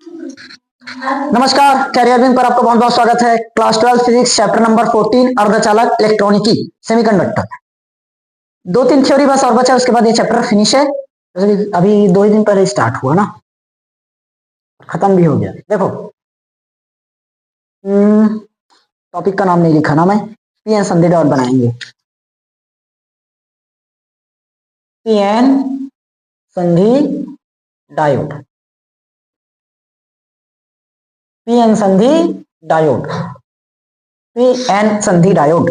नमस्कार, career wing पर आपका बहुत बहुत स्वागत है। क्लास 12 फिजिक्स चैप्टर नंबर 14 अर्धचालक इलेक्ट्रॉनिकी सेमीकंडक्टर। 2-3 थ्योरी बस और बचा, उसके बाद ये चैप्टर फिनिश है। अभी 2 ही दिन पहले स्टार्ट हुआ ना, खत्म भी हो गया। देखो टॉपिक का नाम नहीं लिखा ना मैं, पीएन संधि डायोड बनाएंगे। पीएन संधि डायोड, पीएन संधि डायोड, पीएन संधि डायोड।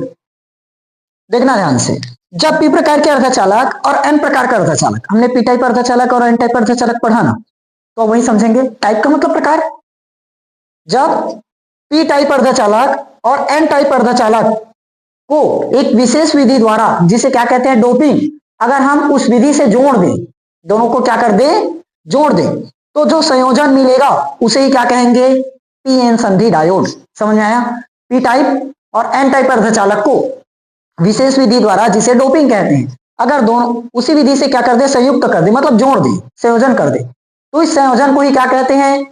देखना ध्यान से, जब पी प्रकार के अर्धचालक और एन प्रकार का अर्धचालक, हमने पी टाइप अर्धचालक और एन टाइप अर्धचालक पढ़ा ना, तो वही समझेंगे। टाइप का मतलब प्रकार। जब पी टाइप अर्धचालक और एन टाइप अर्धचालक को एक विशेष विधि द्वारा, जिसे क्या कहते हैं, डोपिंग, अगर हम उस विधि से जोड़ दें, दोनों को क्या कर दें, जोड़ दें, तो जो संयोजन मिलेगा उसे ही क्या कहेंगे, पीएन संधि डायोड। समझ में आया? पी टाइप और एन टाइप अर्धचालक को विशेष विधि द्वारा, जिसे डोपिंग कहते हैं, अगर दोनों उसी विधि से क्या कर दे, संयुक्त कर दे, मतलब जोड़ दे, संयोजन कर दे, तो इस संयोजन को ही क्या कहते हैं,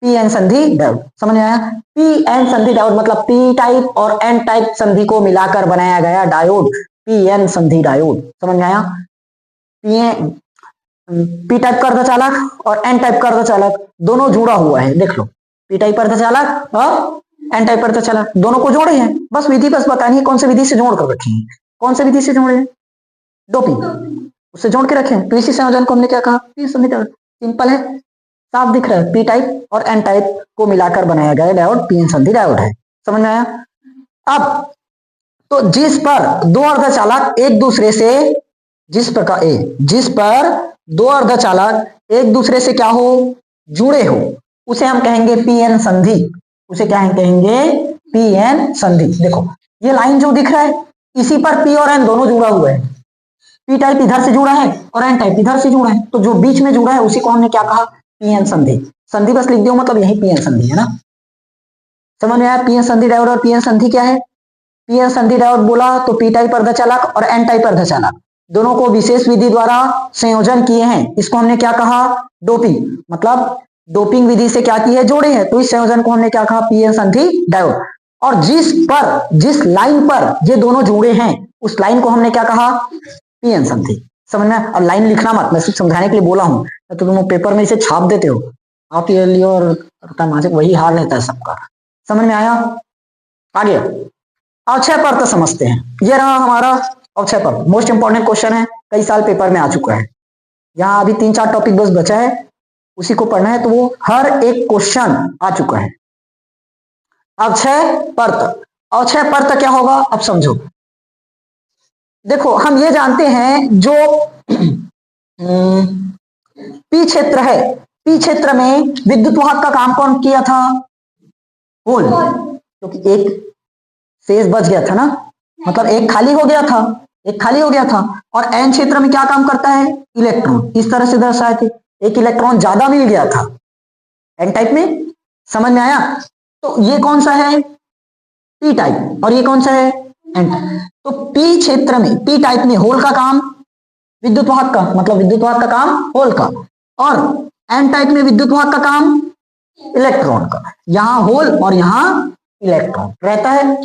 पीएन संधि डायोड। समझ में आया? पीएन संधि डायोड मतलब पी टाइप और एन टाइप संधि को मिलाकर बनाया गया डायोड, पीएन संधि डायोड। समझ में आया? पी टाइप का अर्धचालक और एन टाइप का अर्धचालक दोनों जुड़ा हुआ है। देख लो, पी टाइप अर्धचालक और एन टाइप अर्धचालक दोनों को जोड़े हैं। बस विधि बस बतानी है, कौन सी विधि से जोड़ कर रखे हैं, कौन सी विधि से जोड़े हैं, डोपिंग, उससे जोड़ के रखे हैं। तो इसी संयोजन को हमने क्या कहा, पी संधि डायोड। सिंपल है, साफ दिख रहा है, पी टाइप और एन टाइप को मिलाकर बनाया गया डायोड पीएन संधि डायोड है। समझ में आया? अब तो जिस पर दो अर्धचालक एक दूसरे से, जिस पर दो अर्धचालक एक दूसरे से क्या हो, जुड़े हो, उसे हम कहेंगे पीएन संधि। उसे क्या कहेंगे, पीएन संधि। देखो ये लाइन जो दिख रहा है, इसी पर पी और एन दोनों जुड़ा हुआ है। पी टाइप इधर से जुड़ा है और एन टाइप इधर से जुड़ा है, तो जो बीच में जुड़ा है उसी को हमने क्या कहा, पीएन संधि। संधि बस लिख दो, मतलब यही पीएन संधि है ना। समझ में आया? पीएन संधि डायोड और पीएन संधि क्या है? पीएन संधि डायोड बोला तो पी टाइप अर्धचालक और एन टाइप अर्धचालक दोनों को विशेष विधि द्वारा संयोजन किए हैं, इसको हमने क्या कहा, डोपिंग। मतलब डोपिंग विधि से क्या की है, जोड़े हैं, तो इस संयोजन को हमने क्या कहा, पीएन संधि डायोड। और जिस लाइन पर ये दोनों जुड़े हैं, उस लाइन को हमने क्या कहा, पीएन संधि। समझ में? अब लाइन लिखना मत, मैं सिर्फ समझाने के लिए बोला हूं, तो तुम पेपर में इसे छाप देते हो, आप ये लियो और वही हाल रहता है सबका। समझ में आया? आगे अवक्षय परत समझते हैं। ये रहा हमारा अवक्षय परत, मोस्ट इंपॉर्टेंट क्वेश्चन है, कई साल पेपर में आ चुका है। यहाँ अभी 3-4 टॉपिक बस बचा है, उसी को पढ़ना है, तो वो हर एक क्वेश्चन आ चुका है। अवक्षय परत, अवक्षय परत क्या होगा, अब समझो। देखो हम ये जानते हैं, जो पी क्षेत्र है, पी क्षेत्र में विद्युत वाहक का काम कौन किया था, होल, क्योंकि एक शेष बच गया था ना, मतलब एक खाली हो गया था, एक खाली हो गया था। और एन क्षेत्र में क्या काम करता है, इलेक्ट्रॉन, इस तरह से दर्शाए थे, एक इलेक्ट्रॉन ज्यादा मिल गया था एन टाइप में। समझ में आया? तो ये कौन सा है, पी टाइप, और ये कौन सा है, एन टाइप। तो पी क्षेत्र में, पी टाइप में होल का काम विद्युत वाहक का, मतलब विद्युत वाहक का काम होल का, और एन टाइप में विद्युत वाहक का काम इलेक्ट्रॉन का। यहां होल और यहां इलेक्ट्रॉन रहता है।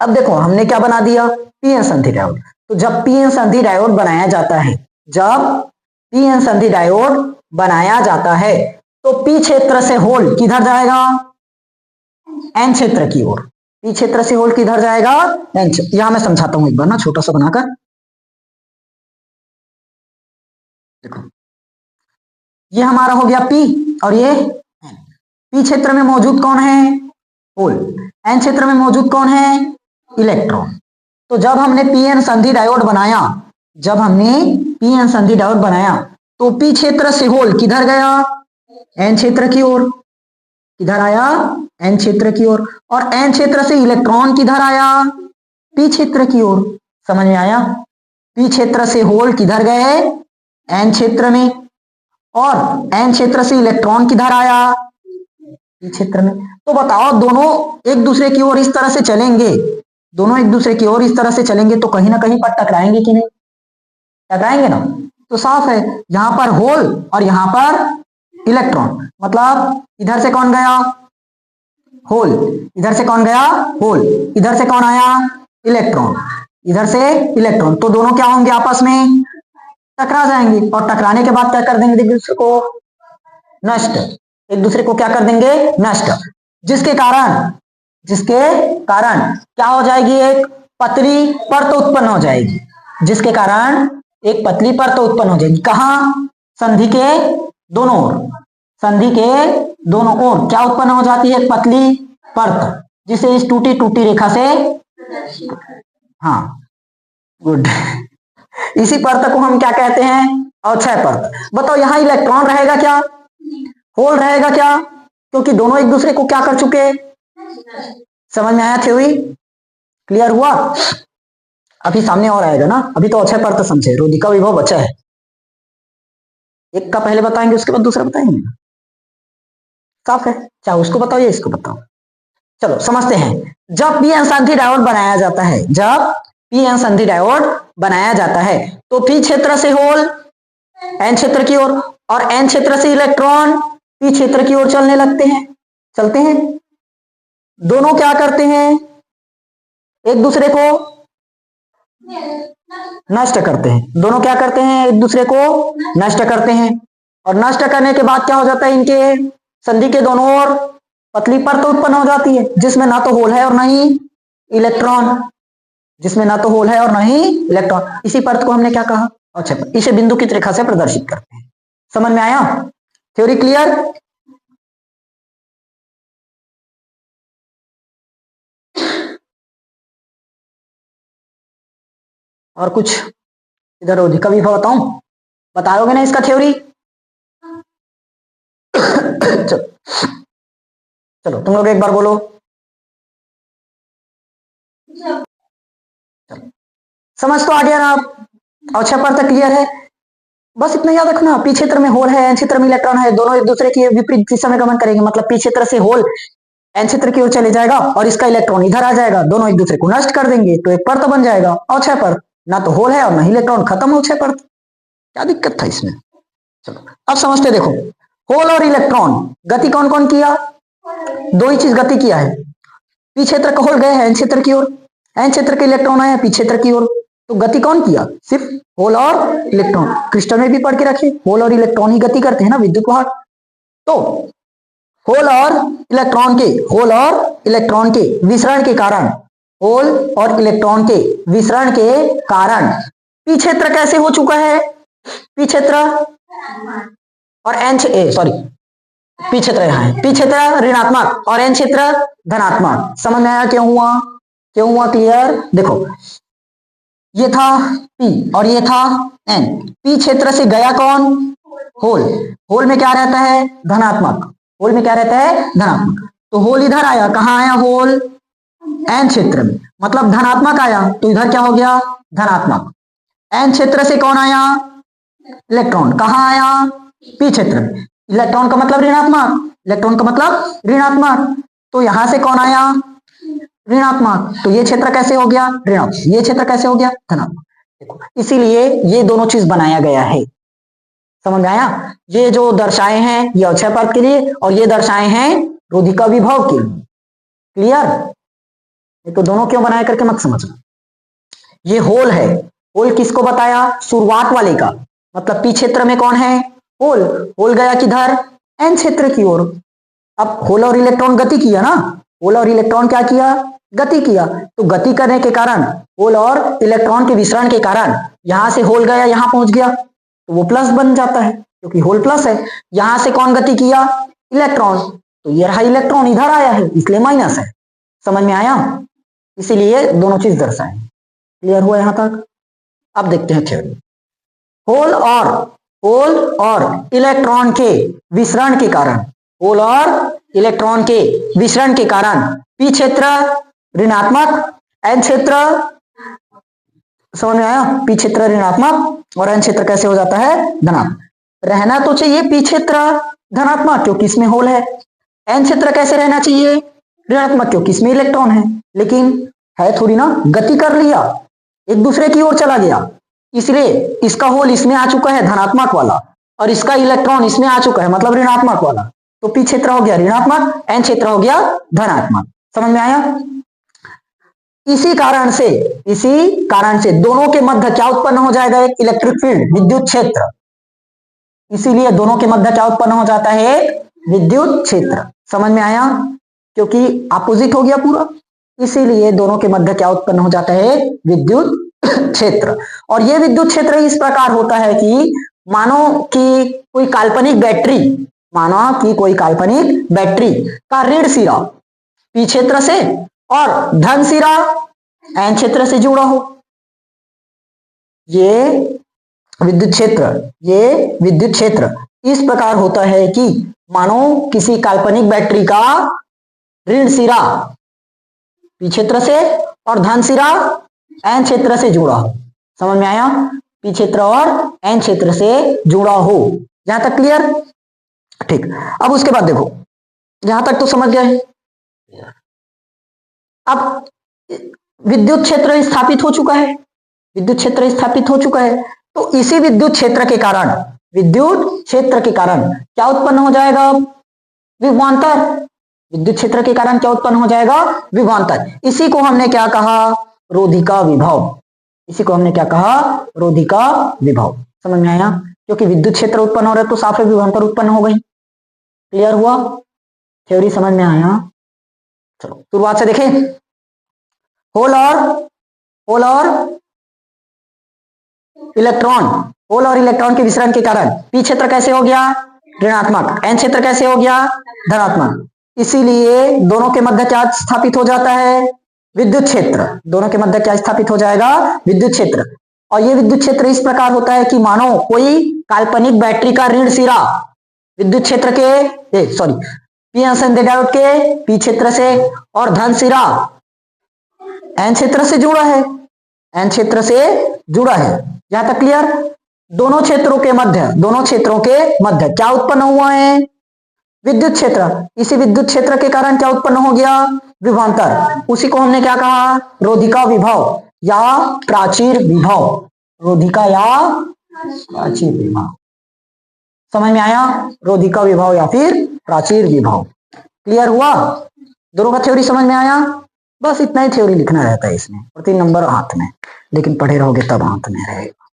अब देखो हमने क्या बना दिया, पीएन संधि डायोड। तो जब पीएन संधि डायोड बनाया जाता है, जब पीएन संधि डायोड बनाया जाता है, तो पी क्षेत्र से होल किधर जाएगा, एन क्षेत्र की ओर। पी क्षेत्र से होल किधर जाएगा, एन क्षेत्र। यहां मैं समझाता हूं एक बार ना, छोटा सा बनाकर। देखो ये हमारा हो गया पी और ये एन। पी क्षेत्र में मौजूद कौन है, होल, एन क्षेत्र में मौजूद कौन है, इलेक्ट्रॉन। तो जब हमने पीएन संधि डायोड बनाया, जब हमने पीएन संधि डायोड बनाया, तो पी क्षेत्र से होल किधर गया, एन क्षेत्र की ओर। किधर आया, एन क्षेत्र की ओर। और एन क्षेत्र से इलेक्ट्रॉन किधर आया, पी क्षेत्र की ओर। समझ में आया? पी क्षेत्र से होल किधर गए, एन क्षेत्र में, और एन क्षेत्र से इलेक्ट्रॉन किधर आया, पी क्षेत्र में। तो बताओ दोनों एक दूसरे की ओर इस तरह से चलेंगे, दोनों एक दूसरे की ओर इस तरह से चलेंगे, तो कहीं ना कहीं पर टकराएंगे कि नहीं, टकराएंगे ना। तो साफ है, यहां पर होल और यहां पर इलेक्ट्रॉन, मतलब इधर से कौन गया, होल, इधर से कौन गया, होल, इधर से कौन आया, इलेक्ट्रॉन, इधर से इलेक्ट्रॉन, तो दोनों क्या होंगे, आपस में टकरा जाएंगे, और टकराने के बाद क्या कर देंगे एक दूसरे को, नष्ट, एक दूसरे को क्या कर देंगे, नष्ट, जिसके कारण क्या हो जाएगी, एक पतली परत उत्पन्न हो जाएगी, जिसके कारण एक पतली परत उत्पन्न हो जाएगी, कहां, संधि के दोनों ओर, संधि के दोनों ओर क्या उत्पन्न हो जाती है, एक पतली परत, जिसे इस टूटी टूटी रेखा से, हाँ गुड, इसी परत को हम क्या कहते हैं, अवक्षय परत। बताओ यहां इलेक्ट्रॉन रहेगा क्या, होल रहेगा क्या, क्योंकि दोनों एक दूसरे को क्या कर चुके, समझ में आया थ्योरी, क्लियर हुआ। अभी सामने और आएगा ना, अभी तो अवक्षय परत समझे, रोधिका विभव बचा है, एक का पहले बताएंगे उसके बाद दूसरा बताएंगे, साफ है, चाहे उसको बताओ या इसको बताओ। चलो समझते हैं, जब पी एन संधि डायोड बनाया जाता है, जब पी एन संधि डायोड बनाया जाता है, तो पी क्षेत्र से होल एन क्षेत्र की ओर, और एन क्षेत्र से इलेक्ट्रॉन पी क्षेत्र की ओर चलने लगते हैं, चलते हैं, दोनों क्या करते हैं, एक दूसरे को नष्ट करते हैं, दोनों क्या करते हैं, एक दूसरे को नष्ट करते हैं, और नष्ट करने के बाद क्या हो जाता है, इनके संधि के दोनों ओर पतली परत उत्पन्न हो जाती है, जिसमें ना तो होल है और ना ही इलेक्ट्रॉन, जिसमें ना तो होल है और ना ही इलेक्ट्रॉन, इसी परत को हमने क्या कहा, अच्छा, इसे बिंदु की रेखा से प्रदर्शित करते हैं। समझ में आया, थ्योरी क्लियर। और कुछ इधर रोधिका विभव बताऊं, बताओगे ना इसका थ्योरी, चलो चलो तुम लोग एक बार बोलो, चलो समझ तो आ गया ना आप, अवक्षय परत क्लियर है, बस इतना याद रखना, पी क्षेत्र में होल है, एन क्षेत्र में इलेक्ट्रॉन है, दोनों एक दूसरे की विपरीत दिशा में गमन करेंगे, मतलब पी क्षेत्र से होल एन क्षेत्र की ओर चले जाएगा और इसका इलेक्ट्रॉन इधर आ जाएगा, दोनों एक दूसरे को नष्ट कर देंगे, तो एक परत बन जाएगा अवक्षय परत, ना तो होल है और ना ही इलेक्ट्रॉन, खत्म अवक्षय परत, क्या दिक्कत था इसमें। चलो अब समझते, देखो होल और इलेक्ट्रॉन गति कौन कौन किया, दो ही चीज गति किया है, पी क्षेत्र का होल गए हैं एन क्षेत्र की ओर, एन क्षेत्र के इलेक्ट्रॉन आए हैं पी क्षेत्र की ओर, तो गति कौन किया, सिर्फ होल और इलेक्ट्रॉन, क्रिस्टल में भी पढ़ के रखे, होल और इलेक्ट्रॉन ही गति करते हैं ना, विद्युत वाहक, तो होल और इलेक्ट्रॉन के विसरण के कारण, होल और इलेक्ट्रॉन के विसरण के कारण पी क्षेत्र कैसे हो चुका है, पी क्षेत्र और एन सॉरी पी क्षेत्र यहाँ है, पी क्षेत्र ऋणात्मक और एन क्षेत्र धनात्मक, समझ में आया क्यों हुआ क्लियर। देखो ये था P और ये था N, P क्षेत्र से गया कौन, होल, होल में क्या रहता है, धनात्मक, होल में क्या रहता है, धनात्मक, तो होल इधर आया, कहाँ आया होल, N क्षेत्र में, मतलब धनात्मक आया, तो इधर क्या हो गया, धनात्मक, N क्षेत्र से कौन आया, इलेक्ट्रॉन, कहाँ आया, P क्षेत्र में, इलेक्ट्रॉन का मतलब ऋणात्मक, इलेक्ट्रॉन का मतलब ऋणात्मक, तो यहां से कौन आया, ऋणात्मक, तो ये क्षेत्र कैसे हो गया, ऋणात्मक, ये क्षेत्र कैसे हो गया, धनात्मक, देखो इसीलिए ये दोनों चीज बनाया गया है, समझ में आया, ये जो दर्शाए हैं ये अवक्षय परत के लिए और ये दर्शाए हैं रोधिका विभव के लिए, क्लियर। ये तो दोनों क्यों बनाया करके मत समझना, ये होल है, होल किसको बताया, शुरुआत वाले का, मतलब पी क्षेत्र में कौन है, होल, होल गया किधर, एन क्षेत्र की ओर, अब होल और इलेक्ट्रॉन गति किया ना, होल और इलेक्ट्रॉन क्या किया, गति किया, तो गति करने के कारण, होल और इलेक्ट्रॉन के विसरण के कारण यहां से होल गया यहां पहुंच गया, तो वो प्लस बन जाता है क्योंकि होल प्लस है, यहां से कौन गति किया, इलेक्ट्रॉन, तो ये रहा इलेक्ट्रॉन इधर आया है इसलिए माइनस है, समझ में आया, इसीलिए दोनों चीज दर्शाए, क्लियर हुआ यहां तक। अब देखते हैं थ्योरी, होल और इलेक्ट्रॉन के विसरण के कारण, होल और इलेक्ट्रॉन के विसरण के कारण पी क्षेत्र ऋणात्मक, एन क्षेत्र, समझ में आया, पी क्षेत्र ऋणात्मक और एन क्षेत्र कैसे हो जाता है, धनात्मक, रहना तो चाहिए पी क्षेत्र धनात्मक क्योंकि इसमें होल है, एन क्षेत्र कैसे रहना चाहिए, ऋणात्मक क्योंकि इसमें इलेक्ट्रॉन है, लेकिन है थोड़ी ना, गति कर लिया, एक दूसरे की ओर चला गया, इसलिए इसका होल इसमें आ चुका है धनात्मक वाला, और इसका इलेक्ट्रॉन इसमें आ चुका है, मतलब ऋणात्मक वाला, तो पी क्षेत्र हो गया ऋणात्मक, एन क्षेत्र हो गया धनात्मक। समझ में आया? इसी कारण से दोनों के मध्य क्या उत्पन्न हो जाएगा? एक इलेक्ट्रिक फील्ड, विद्युत क्षेत्र। इसीलिए दोनों के मध्य क्या उत्पन्न हो जाता है? विद्युत क्षेत्र। समझ में आया? क्योंकि अपोजिट हो गया पूरा, इसीलिए दोनों के मध्य क्या उत्पन्न हो जाता है? विद्युत क्षेत्र। और यह विद्युत क्षेत्र इस प्रकार होता है कि मानो कि कोई काल्पनिक बैटरी का ऋण सिरा पी क्षेत्र से और धन सिरा एन क्षेत्र से जुड़ा हो। ये विद्युत क्षेत्र इस प्रकार होता है कि मानो किसी काल्पनिक बैटरी का ऋण सिरा पी क्षेत्र से और धन सिरा एन क्षेत्र से जुड़ा हो। समझ में आया? पी क्षेत्र और एन क्षेत्र से जुड़ा हो। यहां तक क्लियर? ठीक। अब उसके बाद देखो, यहां तक तो समझ गए। अब विद्युत क्षेत्र स्थापित हो चुका है, तो इसी विद्युत क्षेत्र के कारण क्या उत्पन्न हो जाएगा? विभवांतर। विद्युत क्षेत्र के कारण क्या उत्पन्न हो जाएगा? विभवांतर। इसी को हमने क्या कहा? रोधिका विभव। समझ में आया? क्योंकि विद्युत क्षेत्र उत्पन्न हो रहा है तो साफ है विभवांतर उत्पन्न हो गई। क्लियर हुआ? थ्योरी समझ में आया? चलो शुरुआत से देखें। होल और इलेक्ट्रॉन के विसरण के कारण पी क्षेत्र कैसे हो गया? ऋणात्मक। एन क्षेत्र कैसे हो गया? धनात्मक। इसीलिए दोनों के मध्य क्या स्थापित हो जाता है? विद्युत क्षेत्र। दोनों के मध्य क्या स्थापित हो जाएगा? विद्युत क्षेत्र। और यह विद्युत क्षेत्र इस प्रकार होता है कि मानो कोई काल्पनिक बैटरी का ऋण सिरा विद्युत क्षेत्र के के पी क्षेत्र से और धन सिरा एन क्षेत्र से जुड़ा है। यहां तक क्लियर? दोनों क्षेत्रों के मध्य क्या उत्पन्न हुआ है? विद्युत क्षेत्र। इसी विद्युत क्षेत्र के कारण क्या उत्पन्न हो गया? विभवांतर। उसी को हमने क्या कहा? रोधिका विभव या प्राचीर विभव। समझ में आया? रोधिका विभव या फिर प्राचीर विभव। क्लियर हुआ? दोनों का थ्योरी समझ में आया? बस इतना ही थ्योरी लिखना रहता है इसमें, और 3 नंबर हाथ में, लेकिन पढ़े रहोगे तब हाथ में रहेगा।